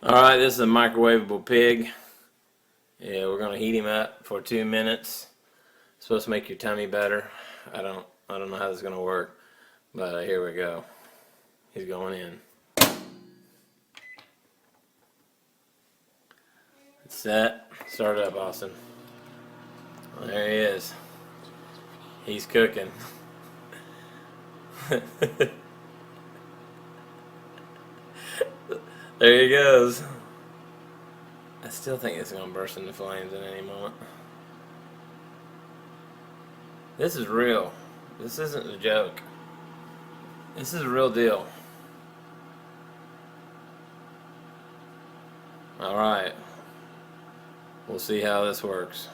Alright, this is a microwavable pig. Yeah, we're gonna heat him up for 2 minutes. It's supposed to make your tummy better. I don't know how this is gonna work, but here we go. He's going in. It's set. Start it up, Austin. Well, there he is. He's cooking. There he goes. I still think it's gonna burst into flames at any moment. This is real. This isn't a joke. This is a real deal. Alright. We'll see how this works.